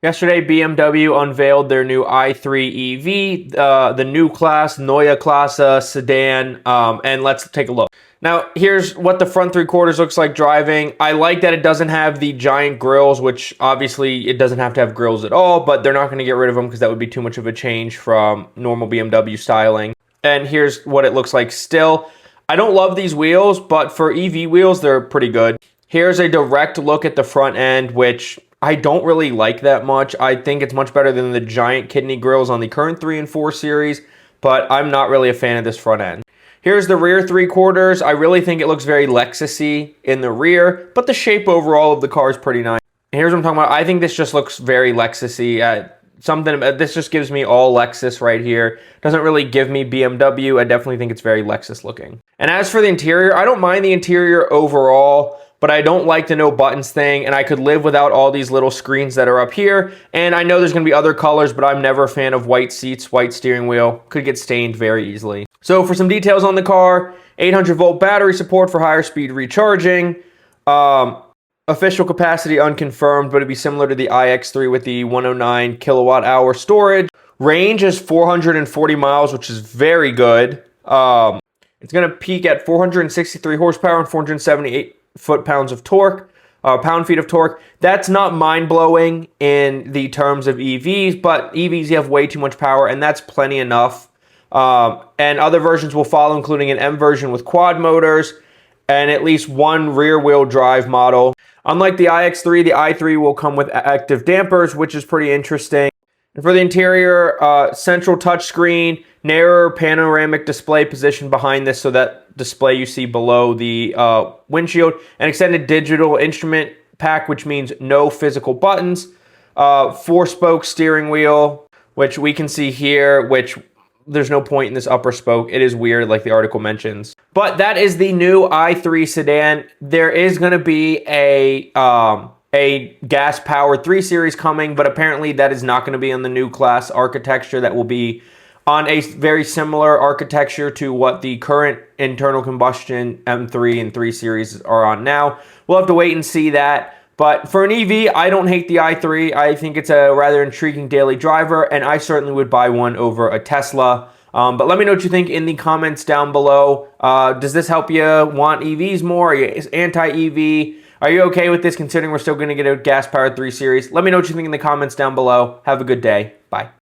Yesterday, BMW unveiled their new i3 EV, the new class, Neue Klasse sedan, and let's take a look. Now, here's what the front three quarters looks like driving. I like that it doesn't have the giant grills, which obviously it doesn't have to have grills at all, but they're not going to get rid of them because that would be too much of a change from normal BMW styling. And here's what it looks like still. I don't love these wheels, but for EV wheels, they're pretty good. Here's a direct look at the front end, which I don't really like that much. I think it's much better than the giant kidney grills on the current 3 and 4 series, but I'm not really a fan of this front end. Here's the rear three quarters. I really think it looks very Lexus-y in the rear, but the shape overall of the car is pretty nice. And here's what I'm talking about. I think this just looks very Lexus-y. This just gives me all Lexus right here. Doesn't really give me BMW. I definitely think it's very Lexus looking. And as for the interior, I don't mind the interior overall, but I don't like the no buttons thing, and I could live without all these little screens that are up here. And I know there's going to be other colors, but I'm never a fan of white seats, white steering wheel. Could get stained very easily. So for some details on the car, 800-volt battery support for higher speed recharging. Official capacity unconfirmed, but it'd be similar to the iX3 with the 109 kilowatt hour storage. Range is 440 miles, which is very good. It's going to peak at 463 horsepower and 478 foot-pounds of torque, pound-feet of torque. That's not mind-blowing in the terms of EVs, but EVs have way too much power, and that's plenty enough. And other versions will follow, including an M version with quad motors and at least one rear-wheel drive model. Unlike the iX3, the i3 will come with active dampers, which is pretty interesting. And for the interior, central touchscreen, narrower panoramic display positioned behind this so that display you see below the windshield, an extended digital instrument pack, which means no physical buttons, 4-spoke steering wheel, which we can see here, which there's no point in this upper spoke. It is weird, like the article mentions. But that is the new i3 sedan. There is going to be a gas-powered 3 Series coming, but apparently that is not going to be on the new class architecture. That will be on a very similar architecture to what the current internal combustion M3 and 3 Series are on now. We'll have to wait and see that. But for an EV, I don't hate the i3. I think it's a rather intriguing daily driver, and I certainly would buy one over a Tesla. But let me know what you think in the comments down below. Does this help you want EVs more? Are you anti-EV? Are you okay with this considering we're still going to get a gas-powered 3 Series? Let me know what you think in the comments down below. Have a good day. Bye.